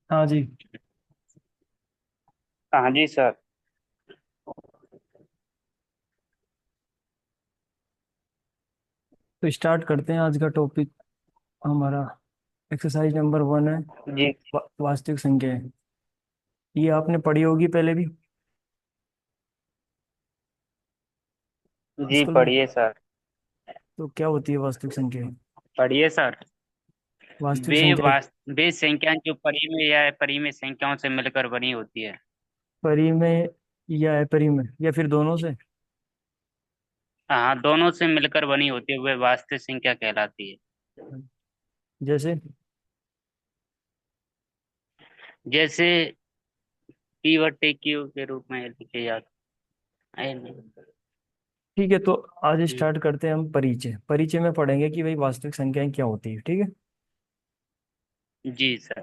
हाँ जी। हाँ जी सर। तो स्टार्ट करते हैं आज का टॉपिक। हमारा एक्सरसाइज नंबर 1 है। जी। वास्तविक संख्याएं। ये आपने पढ़ी होगी पहले भी जी स्कूल में। पढ़िए सर। तो क्या होती है वास्तविक संख्याएं? पढ़िए सर। वास्तविक संख्याएं वे संख्याएं जो परिमेय या अपरिमेय संख्याओं से मिलकर बनी होती है। परिमेय या अपरिमेय या फिर दोनों से? हाँ, दोनों से मिलकर बनी होती है, वे वास्तविक संख्या कहलाती है। जैसे जैसे पी बट्टे क्यू के रूप में लिखे जाते हैं। ठीक है, तो आज स्टार्ट करते हैं हम। परिचय परिचय में पढ़ेंगे कि भाई वास्तविक संख्याएं क्या होती है। ठीक है। जी सर।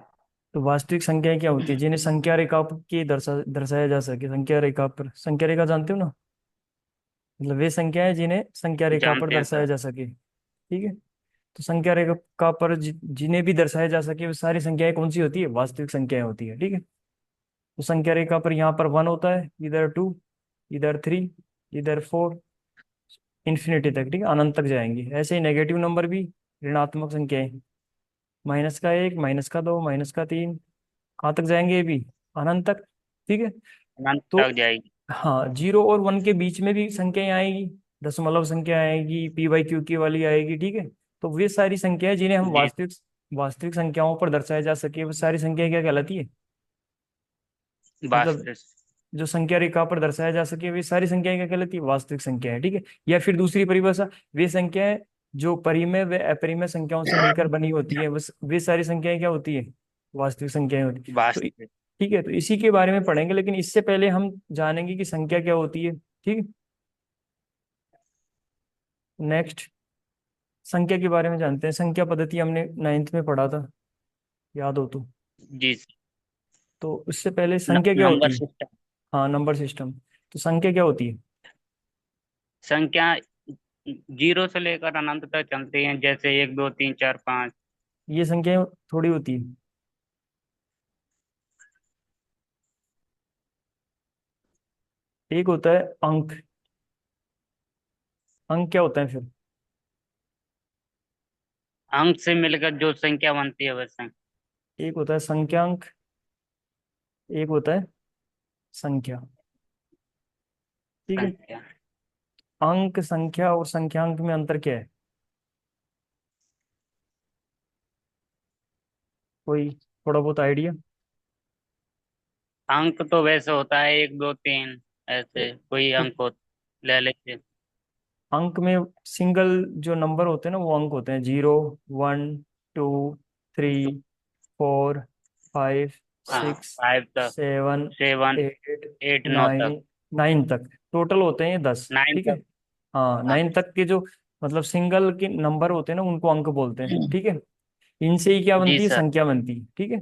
तो वास्तविक संख्याएं क्या होती है जिन्हें संख्या रेखा के दर्शाया जा सके। संख्या रेखा पर, संख्या रेखा जानते हो ना? मतलब वे संख्याएं जिन्हें संख्या रेखा पर जानते हैं दर्शाया सर। जा सके। ठीक है। तो संख्या रेखा पर जिन्हें भी दर्शाया जा सके वो सारी संख्याएं कौन सी होती है? वास्तविक संख्याएं होती है। ठीक है। तो संख्या रेखा पर यहाँ पर 1 होता है, इधर 2, इधर 3, इधर 4, इन्फिनिटी तक। ठीक है, अनंत तक जाएंगे। ऐसे ही नेगेटिव नंबर भी, ऋणात्मक संख्याएं, -1, -2, -3, कहाँ तक जाएंगे ये भी? अनंत तक। ठीक है। अनंत तो तक जाएगी। हाँ, 0 और 1 के बीच में भी संख्याएं आएगी। दशमलव संख्या आएगी, पी बाई क्यू की वाली आएगी। ठीक है। तो वे सारी संख्याएं जिन्हें हम जी। वास्तविक वास्तविक संख्याओं पर दर्शाया जा सके, वो सारी संख्याएं क्या कहलाती है? मतलब वास्तविक। जो संख्या रेखा पर दर्शाया जा सके वे सारी संख्याएं क्या कहलाती है? वास्तविक संख्या है। ठीक है। या फिर दूसरी परिभाषा, वे संख्याएं जो परिमेय व अपरिमेय संख्याओं से मिलकर बनी होती है, बस वे सारी संख्याएं क्या होती है? वास्तविक संख्याएं होती है। तो वास्तविक। ठीक है, तो इसी के बारे में पढ़ेंगे, लेकिन इससे पहले हम जानेंगे कि संख्या क्या होती है। ठीक है। नेक्स्ट, संख्या के बारे में जानते हैं। संख्या पद्धति हमने 9th में पढ़ा था, याद हो तो। जी। तो उससे पहले संख्या क्या नंबर होती है? सिस्टम। हाँ, नंबर सिस्टम। तो संख्या क्या होती है? संख्या जीरो से लेकर अनंत तक चलती हैं, जैसे एक दो तीन चार पाँच। ये संख्याएं थोड़ी होती है। एक होता है अंक। अंक क्या होता है फिर? अंक से मिलकर जो संख्या बनती है वह संख्या। एक होता है संख्यांक, एक होता है संख्या। ठीक है। संख्या। अंक, संख्या और संख्यांक में अंतर क्या है? कोई थोड़ा बहुत आइडिया? अंक तो वैसे होता है एक दो तीन, ऐसे कोई तो अंक हो ले लेते। अंक में सिंगल जो नंबर होते हैं ना, वो अंक होते हैं। 0, 1, 2, 3, 4, 5, हाँ, 6, फाइव तक। 7, सेवन। 8, एट, नौ तक। 9, 9 तक। टोटल होते हैं ये 10। नाइन ठीक है। तक। हाँ, हाँ। 9 तक के जो मतलब सिंगल के नंबर होते हैं ना, उनको अंक बोलते हैं। ठीक है। इनसे ही क्या जी बनती है? सर। संख्या बनती है। ठीक है।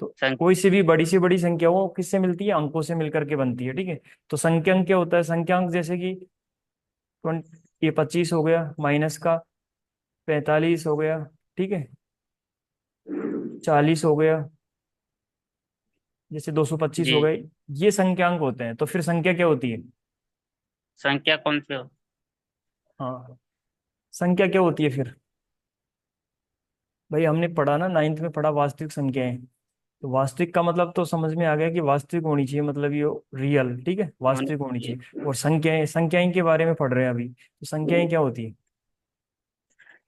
तो संख्या। कोई से बड़ी संख्या वो किससे मिलती है? अंकों से मिलकर के बनती है। ठीक है। तो संख्यांक क्या होता है? संख्यांक जैसे कि 20, ये 25 हो गया, माइनस का 45 हो गया। ठीक है। 40 हो गया, जैसे 225 हो जी। गए। ये संख्यांक होते हैं। तो फिर संख्या क्या होती है? संख्या कौन से हो? हाँ, संख्या क्या होती है फिर? भाई हमने पढ़ा ना, 9th में पढ़ा वास्तविक संख्याएं। तो वास्तविक का मतलब तो समझ में आ गया कि वास्तविक होनी चाहिए, मतलब ये रियल। ठीक है, होनी वास्तविक होनी चाहिए। चाहिए। और संख्याएं, संख्याएं के बारे में पढ़ रहे हैं अभी। तो संख्याएं क्या होती है?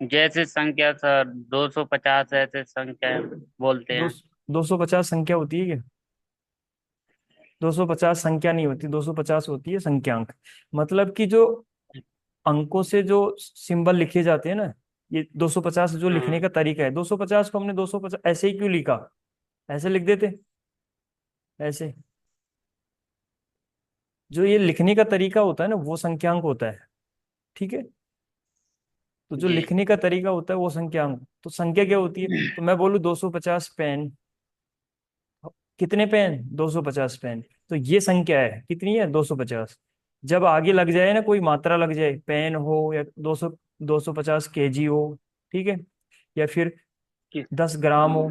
जैसे संख्या सर 250, ऐसे संख्या बोलते दो हैं। 250 संख्या होती है क्या? 250 संख्या नहीं होती, 250 होती है संख्यांक। मतलब कि जो अंकों से जो सिंबल लिखे जाते हैं ना, ये 250 जो लिखने हाँ। का तरीका है। 250 को हमने 250 ऐसे ही क्यों लिखा? ऐसे लिख देते, ऐसे। जो ये लिखने का तरीका होता है ना, वो संख्यांक होता है। ठीक है। तो जो जी। लिखने का तरीका होता है वो संख्यांक। तो संख्या क्या होती है? तो मैं बोलूँ 250 पेन। कितने पेन? 250 पेन। तो ये संख्या है, कितनी है? 250। जब आगे लग जाए ना, कोई मात्रा लग जाए, पेन हो या 250 kg हो। ठीक है। या फिर किस? 10 ग्राम हो।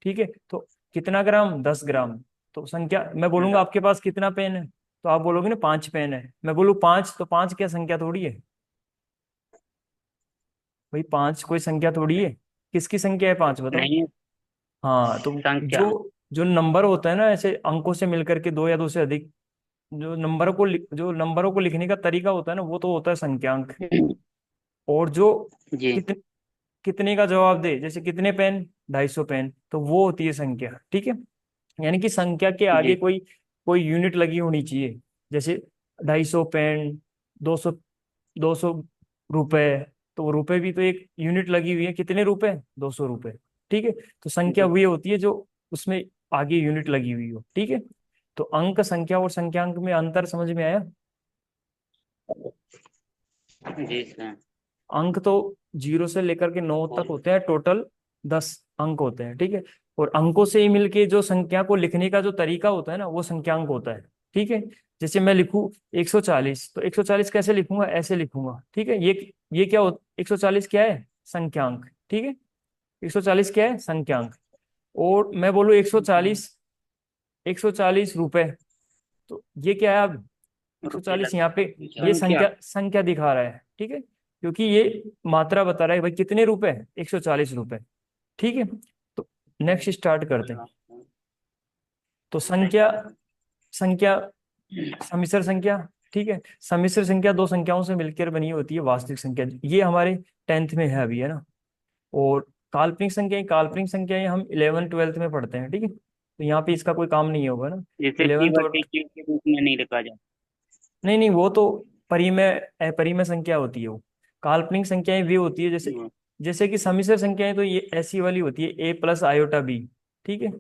ठीक है। तो कितना ग्राम? 10 ग्राम। तो संख्या, मैं बोलूंगा 10। आपके पास कितना पेन है, तो आप बोलोगे ना 5 पेन है। मैं बोलूँ 5, तो 5 क्या संख्या थोड़ी है भाई? 5 कोई संख्या थोड़ी है। किसकी संख्या है 5, बताओ। नहीं, हाँ, तो संख्या। जो जो नंबर होता है ना ऐसे अंकों से मिलकर के, दो या दो से अधिक, जो नंबरों को लिखने का तरीका होता है ना, वो तो होता है संख्यांक। और जो जी। कित, कितने का जवाब दे, जैसे कितने पेन, 250 पेन, तो वो होती है संख्या, ठीक है। यानी कि संख्या के आगे जी। कोई कोई यूनिट लगी होनी चाहिए। जैसे 250 पेन, 200, 200 रुपए, तो वो रुपए भी तो एक यूनिट लगी हुई है, कितने रुपए, 200 रुपए, ठीक है। तो संख्या जी। वही होती है जो उसमें आगे यूनिट लगी हुई हो, ठीक है। तो अंक संख्या और संख्यांक में अंतर समझ में आया? जी सर। अंक तो 0 से लेकर के 9 तक और होते हैं, टोटल 10 अंक होते हैं, ठीक है। और अंकों से ही मिलके जो संख्या को लिखने का जो तरीका होता है ना, वो संख्यांक होता है, ठीक है। जैसे मैं लिखूं 140, तो 140 कैसे लिखूंगा? ऐसे लिखूंगा, ठीक है। ये क्या हो, 140 क्या है? संख्यांक, ठीक है। 140 क्या है? संख्यांक। और मैं बोलूँ 140, 140 रुपए, तो ये क्या है अब? रुपये 140 यहाँ पे लग ये संख्या। संख्या संख्या दिखा रहा है, ठीक है, क्योंकि ये मात्रा बता रहा है भाई कितने रुपए, 140 रुपए, ठीक है। तो नेक्स्ट स्टार्ट करते हैं। तो संख्या संख्या सम्मिश्र संख्या, ठीक है। सम्मिश्र संख्या दो संख्याओं से मिलकर बनी होती है वास्तविक संख्या, ये हमारे 10th में है अभी, है ना। और काल्पनिक संख्याएं हम 11th 12th में पढ़ते हैं, ठीक है। तो यहाँ पे इसका कोई काम नहीं होगा ना। जिसे पी 11th और, बटे क्यू के रूप में नहीं लिखा जाता। नहीं नहीं, वो तो परिमेय अपरिमेय संख्या होती है वो। काल्पनिक संख्याएं भी होती है, जैसे जैसे कि सम्मिश्र संख्याएं तो ये ऐसी वाली होती है, a + i, ठीक है।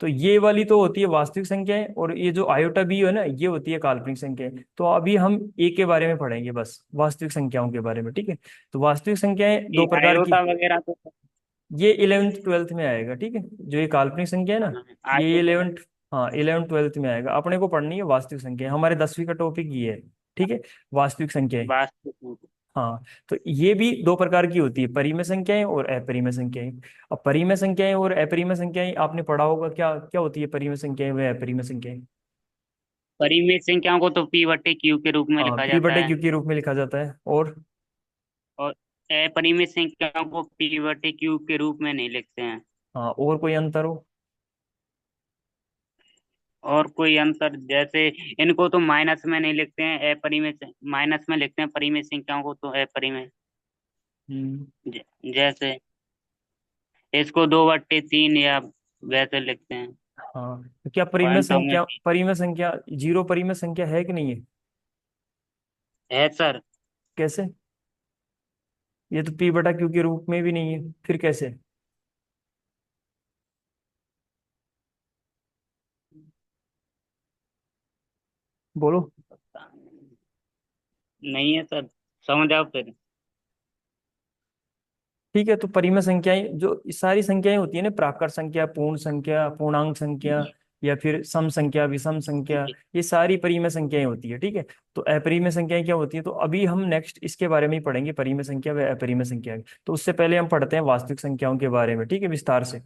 तो ये वाली तो होती है वास्तविक संख्याएं, और ये जो i है ना, ये होती है काल्पनिक संख्याएं। तो अभी हम ए के बारे में पढ़ेंगे, बस वास्तविक संख्याओं के बारे में, ठीक है। तो वास्तविक संख्याएं ये दो प्रकार की, आयोटा वगैरह तो। ये 11th 12th में आएगा, ठीक है। जो ये काल्पनिक संख्या है ना, ये आयोटा। 11th, हाँ 11th 12th में आएगा। अपने को पढ़नी है वास्तविक संख्या, हमारे 10वीं का टॉपिक ये है, ठीक है। वास्तविक संख्याएं, वास्तु। हाँ। तो ये भी दो प्रकार की होती है, परिमेय संख्याएं और अपरिमेय संख्याएं। अब परिमेय संख्याएं और अपरिमेय संख्याएं आपने पढ़ा होगा, क्या क्या होती है परिमेय संख्याएं व अपरिमेय संख्याएं? परिमित संख्याओं को तो पी बटे क्यू के रूप में हाँ, लिखा पी जाता बटे है। क्यू के रूप में लिखा जाता है। और और अपरिमित संख्याओं को पी बटे क्यू के रूप में नहीं लिखते हैं। हाँ, और कोई अंतर हो? और कोई अंतर, जैसे इनको तो माइनस में नहीं लिखते हैं, अपरिमित माइनस में लिखते हैं परिमित संख्याओं को तो अपरिमित। हम्म। जैसे इसको 2/3 या वैसे लिखते हैं। हाँ, तो क्या परिमेय पॉइंटों में संख्या, परिमेय संख्या जीरो परिमेय संख्या है कि नहीं है? है सर। कैसे? ये तो पी बटा क्यू के रूप में भी नहीं है, फिर कैसे? बोलो। नहीं है सर, समझ आओ फिर। ठीक है, तो परिमेय संख्याएं जो ये सारी संख्याएं होती है ना, प्राकृत संख्या, पूर्ण संख्या, पूर्णांक संख्या, या फिर सम संख्या, विषम संख्या, जी। ये सारी परिमेय संख्याएं होती है, ठीक है। तो अपरिमेय संख्याएं क्या होती है, तो अभी हम नेक्स्ट इसके बारे में ही पढ़ेंगे, परिमेय संख्या व अपरिमेय संख्या। तो उससे पहले हम पढ़ते हैं वास्तविक संख्याओं के बारे में, ठीक है, विस्तार से।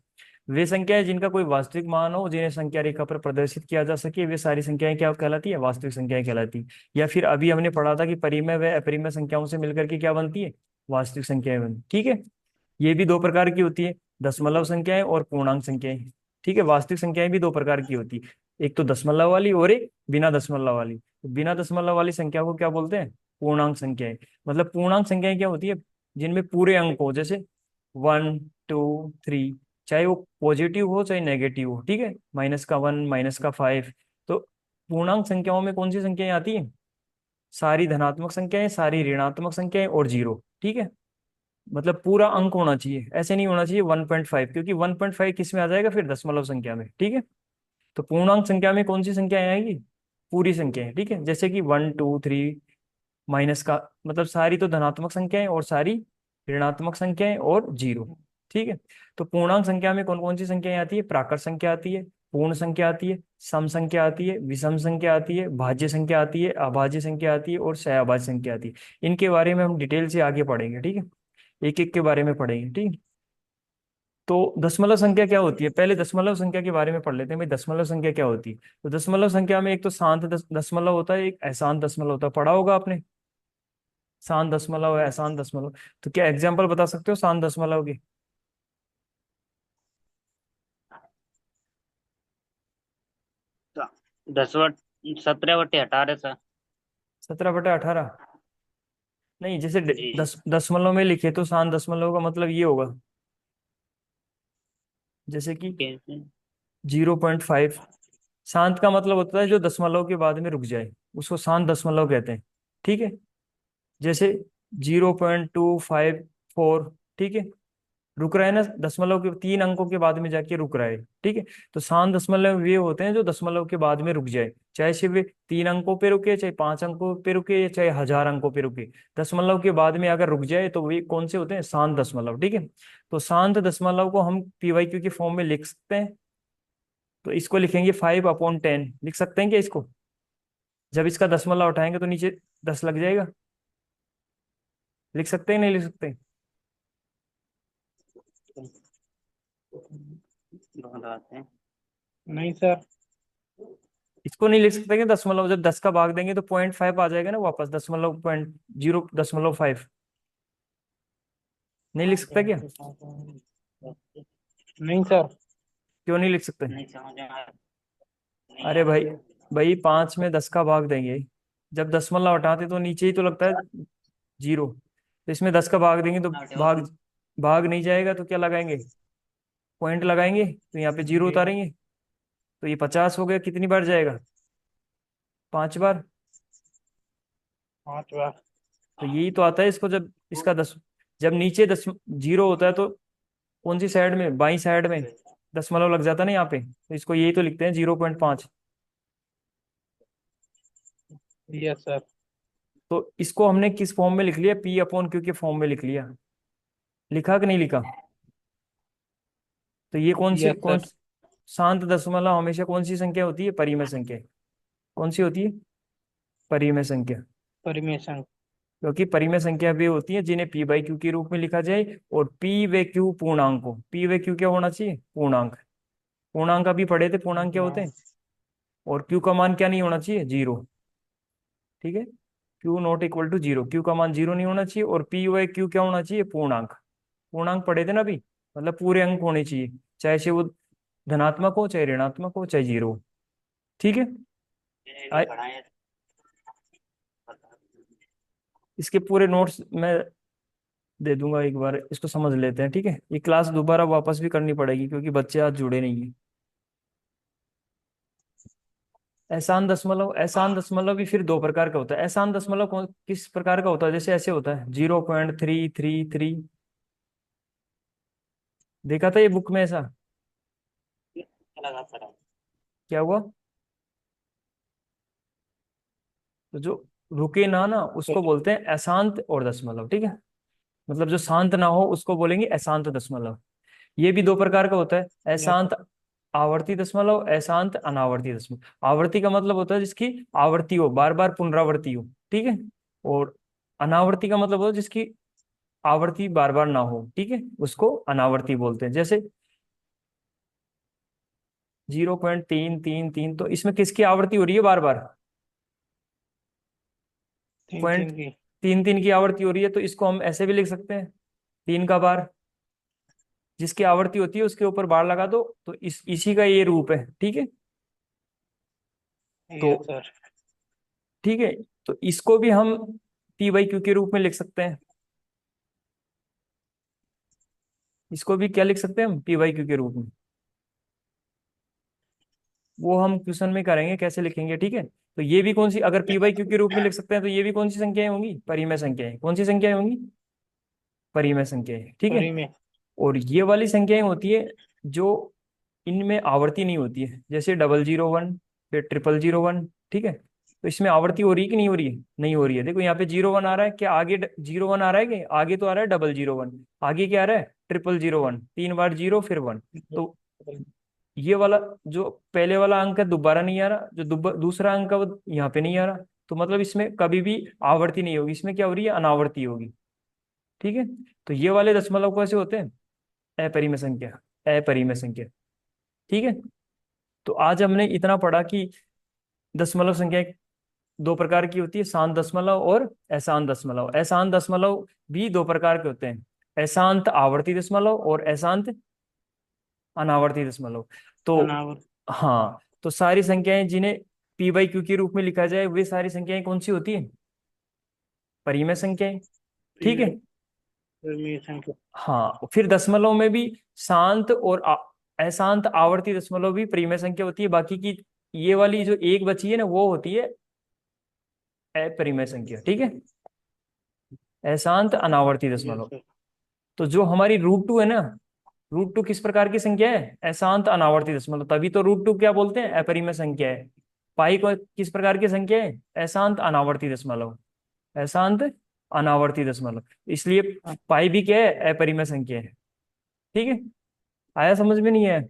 वे संख्याएं जिनका कोई वास्तविक मान हो, जिन्हें संख्या रेखा पर प्रदर्शित किया जा सके, वे सारी संख्याएं क्या कहलाती है? वास्तविक संख्याएं कहलाती है। या फिर अभी हमने पढ़ा था कि परिमेय व अपरिमेय संख्याओं से मिलकर के क्या बनती है? वास्तविक संख्याएं बनती, ठीक है। ये भी दो प्रकार की होती है, दशमलव संख्याएं और पूर्णांक संख्याएं, ठीक है। वास्तविक संख्याएं भी दो प्रकार की होती है, एक तो दशमलव वाली और एक बिना दशमलव वाली। तो बिना दशमलव वाली संख्या को क्या बोलते हैं? पूर्णांक संख्याएं। मतलब पूर्णांक संख्याएं क्या होती है? जिनमें पूरे अंक हो, जैसे 1 2 3, चाहे वो पॉजिटिव हो चाहे नेगेटिव हो, ठीक है, -1, -5। तो पूर्णांक संख्याओं में कौन सी संख्याएं आती है? सारी धनात्मक संख्याएं, सारी ऋणात्मक संख्याएं और जीरो, ठीक है। मतलब पूरा अंक होना चाहिए, ऐसे नहीं होना चाहिए 1.5, क्योंकि 1.5 किस में आ जाएगा फिर? दशमलव संख्या में, ठीक है। तो पूर्णांक संख्या में कौन सी संख्याएं आएंगी? पूरी संख्याएं, ठीक है। जैसे कि 1 2 3, माइनस का मतलब सारी तो धनात्मक संख्याएं और सारी ऋणात्मक संख्याएं और जीरो, ठीक है। तो पूर्णांक संख्या में कौन कौन सी संख्याएं आती है? प्राकृत संख्या आती है, पूर्ण संख्या आती है, सम संख्या आती है, विषम संख्या आती है, भाज्य संख्या आती है, अभाज्य संख्या आती है और सहअभाज्य संख्या आती है। इनके बारे में हम डिटेल से आगे पढ़ेंगे, ठीक है। एक एक के बारे में पढ़ेंगे, ठीक है। तो दशमलव संख्या क्या होती है, पहले दशमलव संख्या के बारे में पढ़ लेते हैं भाई, दशमलव संख्या क्या होती है। तो दशमलव संख्या में एक तो शांत दशमलव होता है, एक अशांत दशमलव होता है, पढ़ा होगा आपने। शांत दशमलव है, अशांत दशमलव। तो क्या एग्जाम्पल बता सकते हो शांत दशमलव के? 17/18 सर। 17/18? नहीं, जैसे जी। दशमलव में लिखे तो शांत दशमलव का मतलब ये होगा, जैसे कि कैसे? 0.5। शांत का मतलब होता है जो दशमलव के बाद में रुक जाए, उसको शांत दशमलव कहते हैं। ठीक है, जैसे 0.254। ठीक है, रुक रहा है ना, दशमलव के 3 अंकों के बाद में जाके रुक रहा है। ठीक है, तो शांत दशमलव वे होते हैं जो दशमलव के बाद में रुक जाए, चाहे से वे 3 अंकों पे रुके, चाहे 5 अंकों पे रुके, या चाहे 1000 अंकों पे रुके। दशमलव के बाद में अगर रुक जाए तो वे कौन से होते हैं, शांत दशमलव। ठीक है, तो शांत दशमलव को हम पीवाईक्यू के फॉर्म में लिख सकते हैं। तो इसको लिखेंगे 5/10, लिख सकते हैं क्या इसको? जब इसका दशमलव उठाएंगे तो नीचे 10 लग जाएगा। लिख सकते हैं नहीं लिख सकते? बहुत आते हैं। नहीं सर। इसको नहीं लिख सकते क्या दशमलव, जब 10 का भाग देंगे तो 0.5 आ जाएगा ना वापस, दशमलव पॉइंट 0.5। नहीं लिख सकता क्या? नहीं सर। क्यों नहीं लिख सकते? नहीं समझ में आ नहीं अरे आ भाई, रहा। भाई 5 में 10 का भाग देंगे, जब दशमलव हटाते तो नीचे ही तो लगता है 0। तो इसमें 10 का भाग देंगे तो भाग भाग नहीं जाएगा, तो क्या लगाएंगे, पॉइंट लगाएंगे, तो यहाँ पे 0 उतारेंगे। तो ये 50 हो गया, कितनी बार जाएगा, 5 बार। 5 बार। तो यही तो आता है इसको, जब इसका जब नीचे 0 होता है तो कौन सी साइड में, बाई साइड में दशमलव लग जाता है ना यहाँ पे, तो इसको यही तो लिखते हैं 0.5। Yes sir. तो इसको हमने किस फॉर्म में लिख लिया, P/Q के फॉर्म में लिख लिया। लिखा कि नहीं लिखा? तो ये कौन सी यस कौन, सर। शांत दशमलव हमेशा कौन सी संख्या होती है, परिमेय संख्या। कौन सी होती है, परिमेय संख्या। परिमेशन। क्योंकि परिमेय संख्या वे होती है जिन्हें P/Q के रूप में लिखा जाए, और P व Q पूर्णांक हो। P व Q क्या होना चाहिए, पूर्णांक। पूर्णांक अभी पढ़े थे, पूर्णांक क्या होते हैं। और Q का मान क्या नहीं होना चाहिए, 0। ठीक है, Q ≠ 0, Q का मान 0 नहीं होना चाहिए, और P/Q क्या होना चाहिए, पूर्णांक। पूर्णांक पढ़े थे ना अभी, मतलब पूरे अंक होने चाहिए, चाहे से वो धनात्मक हो, चाहे ऋणात्मक हो, चाहे 0 हो। ठीक है, मैंने भी आ- पढ़ा है। इसके पूरे नोट्स मैं दे दूंगा, एक बार इसको समझ लेते हैं। ठीक है, ये क्लास दोबारा वापस भी करनी पड़ेगी क्योंकि बच्चे आज जुड़े नहीं है। एहसान दशमलव भी फिर 2 प्रकार का होता है। एहसान दशमलव किस प्रकार का होता है, जैसे ऐसे होता है 0.333। देखा था ये बुक में ऐसा? लगा पड़ा। क्या हुआ? तो जो रुके ना ना उसको बोलते हैं अशांत और दशमलव। ठीक है, मतलब जो शांत ना हो उसको बोलेंगे अशांत दशमलव। ये भी 2 प्रकार का होता है, यस सर। अशांत आवर्ती दशमलव, अशांत अनावर्ती दशमलव। आवर्ती का मतलब होता है जिसकी आवर्ती हो, बार बार पुनरावर्ती हो। ठीक है, और अनावर्ती का मतलब होता है जिसकी आवर्ती बार बार ना हो। ठीक है, उसको अनावर्ती बोलते हैं। जैसे 0.333, तो इसमें किसकी आवर्ती हो रही है बार बार, तीन पॉइंट तीन की। 3 3 की आवर्ती हो रही है, तो इसको हम ऐसे भी लिख सकते हैं, 3 का बार। जिसकी आवर्ती होती है उसके ऊपर बार लगा दो, तो इसी का ये रूप है। ठीक है, तो यस सर। ठीक है, तो इसको भी हम P/Q के रूप में लिख सकते हैं। इसको भी क्या लिख सकते हैं हम, P/Q के रूप में। वो हम क्वेश्चन में करेंगे कैसे लिखेंगे। ठीक है, तो ये भी कौन सी, अगर P/Q के रूप में लिख सकते हैं तो ये भी कौन सी संख्याएं होंगी, परिमेय संख्याएं। कौन सी संख्याएं होंगी, परिमेय संख्याएं। ठीक है, परिमेय। और ये वाली संख्याएं होती है जो इनमें आवर्ती नहीं होती है, जैसे 001, फिर 000 1। ठीक है, तो इसमें आवर्ती हो रही है कि नहीं हो रही है, नहीं हो रही है। देखो यहाँ पे 01 आ रहा है, क्या आगे 01 आ रहा है, कि आगे तो आ रहा है 001, आगे क्या आ रहा है 0001, 3 बार 0 फिर 1। तो ये वाला जो पहले वाला अंक है दोबारा नहीं आ रहा, जो दूसरा अंक है वो यहाँ पे नहीं आ रहा। तो मतलब इसमें कभी भी आवर्ती नहीं होगी, इसमें क्या हो रही है, अनावर्ती होगी। ठीक है, तो ये वाले दशमलव कैसे होते हैं, अपरिमेय संख्या, अपरिमेय संख्या। ठीक है, तो आज हमने इतना पढ़ा कि दशमलव संख्या दो प्रकार की होती है, शांत दशमलव और अशांत दशमलव। अशांत दशमलव भी दो प्रकार के होते हैं, अशांत आवर्ती दशमलव और अशांत अनावर्ती दशमलव। तो अनावर हाँ, तो सारी संख्याएं जिन्हें पी बाई क्यू के रूप में लिखा जाए वे सारी संख्याएं कौन सी होती है? परिमेय संख्याएं। ठीक है, परिमेय संख्या। हाँ, फिर दशमलव में भी शांत और अशांत आवर्ती दशमलव भी परिमेय संख्या होती है। बाकी की ये वाली जो एक बची है ना, वो होती है अपरिमेय संख्या। ठीक है, अशांत अनावर्ती यस दशमलव। सर। तो जो हमारी रूट 2 है ना, रूट 2 किस प्रकार की संख्या है? अशांत अनावर्ती दशमलव। तभी तो रूट 2 क्या बोलते हैं? अपरिमेय संख्या है। पाई को किस प्रकार की संख्या है? अशांत अनावर्ती दशमलव, अशांत अनावर्ती दशमलव। इसलिए पाई भी क्या है? अपरिमेय संख्या है। ठीक है, आया समझ में? नहीं है?